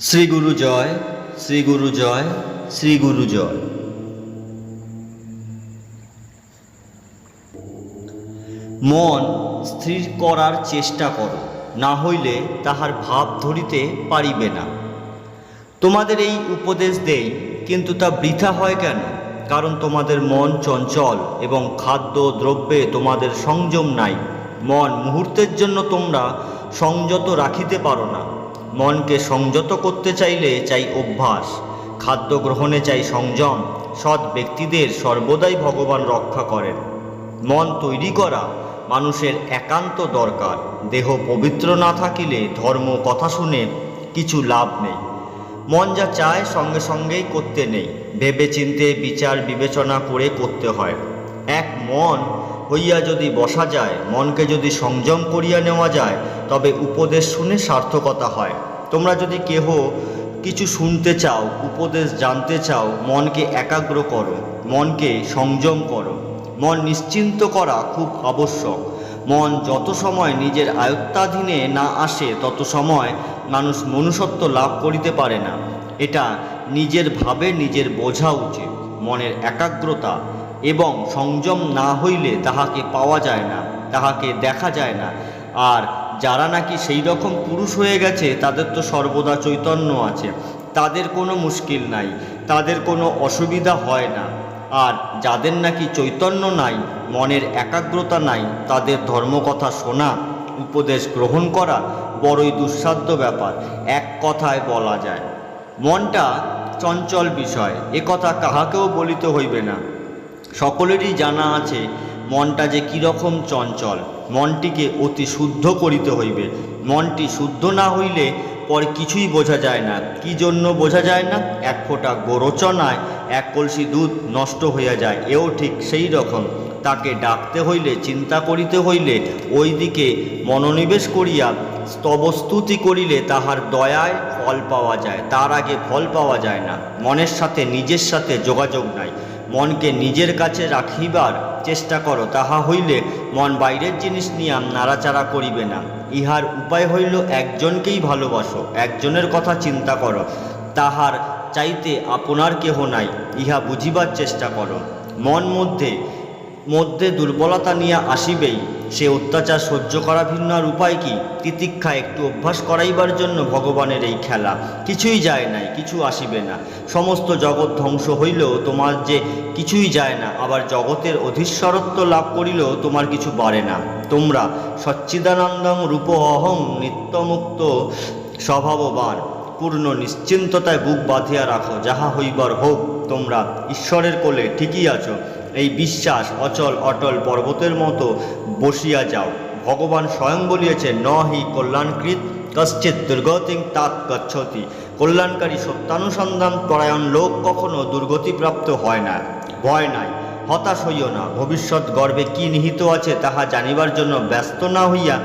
শ্রী গুরু জয়, শ্রী গুরু জয়, শ্রী গুরু জয়। মন স্থির করার চেষ্টা করো, না হইলে তাহার ভাব ধরিতে পারিবে না। তোমাদের এই উপদেশ দেই, কিন্তু তা বৃথা হয় কেন? কারণ তোমাদের মন চঞ্চল এবং খাদ্য দ্রব্যে তোমাদের সংযম নাই। মন মুহূর্তের জন্য তোমরা সংযত রাখিতে পারো না। মনকে সংযত করতে চাইলে চাই অভ্যাস, খাদ্য গ্রহণে চাই সংযম। সৎ ব্যক্তিদের সর্বদাই ভগবান রক্ষা করেন। মন তৈরি করা মানুষের একান্ত দরকার। দেহ পবিত্র না থাকিলে ধর্ম কথা শুনে কিছু লাভ নেই। মন যা চায় সঙ্গে সঙ্গেই করতে নেই, ভেবে চিন্তে বিচার বিবেচনা করে করতে হয়। এক মন হইয়া যদি বসা যায়, মনকে যদি সংযম করিয়া নেওয়া যায়, তবে উপদেশ শুনে সার্থকতা হয়। তোমরা যদি কেহ কিছু শুনতে চাও, উপদেশ জানতে চাও, মনকে একাগ্র করো, মনকে সংযম করো। মন নিশ্চিন্ত করা খুব আবশ্যক। মন যত সময় নিজের আয়ত্তাধীনে না আসে, তত সময় মানুষ মনুষ্যত্ব লাভ করিতে পারে না। এটা নিজের ভাবে নিজের বোঝা উচিত। মনের একাগ্রতা এবং সংযম না হইলে তাহাকে পাওয়া যায় না, তাহাকে দেখা যায় না। আর যারা নাকি সেই রকম পুরুষ হয়ে গেছে, তাদের তো সর্বদা চৈতন্য আছে, তাদের কোনো মুশকিল নাই, তাদের কোনো অসুবিধা হয় না। আর যাদের নাকি চৈতন্য নাই, মনের একাগ্রতা নাই, তাদের ধর্মকথা শোনা, উপদেশ গ্রহণ করা বড়ই দুঃসাধ্য ব্যাপার। এক কথায় বলা যায়, মনটা চঞ্চল বিষয়। একথা কাহাকেও বলিতে হইবে না, সকলেরই জানা আছে মনটা যে কীরকম চঞ্চল। মনটিকে অতি শুদ্ধ করিতে হইবে। মনটি শুদ্ধ না হইলে পরে কিছুই বোঝা যায় না। কি জন্য বোঝা যায় না? এক ফোঁটা গোরচনায় এক কলসি দুধ নষ্ট হইয়া যায়, এও ঠিক সেই রকম। তাকে ডাকতে হইলে, চিন্তা করিতে হইলে ওই দিকে মনোনিবেশ করিয়া স্তবস্তুতি করিলে তাহার দয়ায় ফল পাওয়া যায়, তার আগে ফল পাওয়া যায় না। মনের সাথে নিজের সাথে যোগাযোগ নাই। মনকে নিজের কাছে রাখিবার চেষ্টা করো, তাহা হইলে মন বাইরের জিনিস নিয়ে নাড়াচাড়া করিবে না। ইহার উপায় হইল একজনকেই ভালোবাসো, একজনের কথা চিন্তা করো, তাহার চাইতে আপনার কেহ নাই, ইহা বুঝিবার চেষ্টা করো। মন মধ্যে দুর্বলতা নিয়ে আসিবেই। সে অত্যাচার সহ্য করা ভিন্ন আর উপায় কি? তিতিক্ষা একটু অভ্যাস করাইবার জন্য ভগবানের এই খেলা। কিছুই যায় নাই, কিছু আসিবে না। সমস্ত জগৎ ধ্বংস হইলেও তোমার যে কিছুই যায় না, আবার জগতের অধীশ্বরত্ব লাভ করিলেও তোমার কিছু বাড়ে না। তোমরা সচ্চিদানন্দং রূপ অহং নিত্যমুক্ত স্বভাববান, পূর্ণ নিশ্চিন্ততায় বুক বাঁধিয়া রাখো, যাহা হইবার হোক। তোমরা ঈশ্বরের কোলে ঠিকই আছো, এই বিশ্বাস অচল অটল পর্বতের মতো বসিয়া যাও। ভগবান স্বয়ং বলিয়েছেন, ন হি কল্যাণকৃত কশ্চিৎ দুর্গতিং তাৎ গচ্ছতি। কল্যাণকারী সত্যানুসন্ধান পরায়ণ লোক কখনো দুর্গতিপ্রাপ্ত হয় না। ভয় নাই, হতাশ হইও না। ভবিষ্যৎ গর্ভে কি নিহিত আছে তাহা জানিবার জন্য ব্যস্ত না হইয়া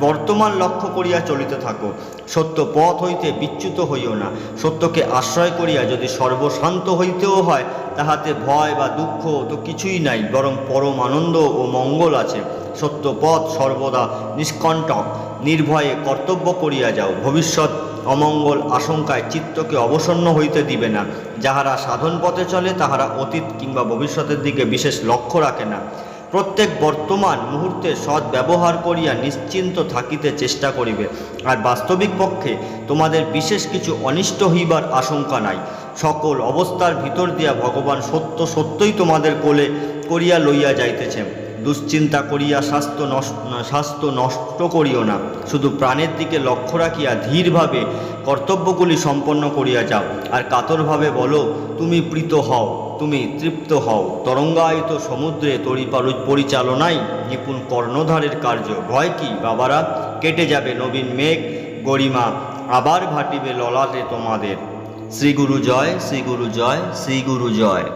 বর্তমান লক্ষ্য করিয়া চলিতে থাকো। সত্য পথ হইতে বিচ্যুত হইও না। সত্যকে আশ্রয় করিয়া যদি সর্বশান্ত হইতেও হয়, তাহাতে ভয় বা দুঃখ তো কিছুই নাই, বরং পরম আনন্দ ও মঙ্গল আছে। সত্য পথ সর্বদা নিষ্কণ্টক। নির্ভয়ে কর্তব্য করিয়া যাও। ভবিষ্যৎ অমঙ্গল আশঙ্কায় চিত্তকে অবসন্ন হইতে দিবে না। যাহারা সাধন পথে চলে, তাহারা অতীত কিংবা ভবিষ্যতের দিকে বিশেষ লক্ষ্য রাখে না। প্রত্যেক বর্তমান মুহূর্তে সৎ ব্যবহার করিয়া নিশ্চিন্ত থাকিতে চেষ্টা করিবে। আর বাস্তবিক পক্ষে তোমাদের বিশেষ কিছু অনিষ্ট হইবার আশঙ্কা নাই। সকল অবস্থার ভিতর দিয়া ভগবান সত্যই তোমাদের কোলে করিয়া লইয়া যাইতেছেন। দুশ্চিন্তা করিয়া স্বাস্থ্য নষ্ট করিও না। শুধু প্রাণের দিকে লক্ষ্য রাখিয়া ধীরভাবে কর্তব্যগুলি সম্পন্ন করিয়া যাও। আর কাতরভাবে বলো, তুমি প্রীত হও, তুমি তৃপ্ত হও। তরঙ্গায়িত সমুদ্রে তরি পরিচালনাই নিপুণ কর্ণধারের কার্য। ভয় কি বাবারা? কেটে যাবে নবীন মেঘ, গরিমা আবার ভাটিবে ললাটে তোমাদের। শ্রী গুরু জয়, শ্রী গুরু জয়, শ্রী গুরু জয়।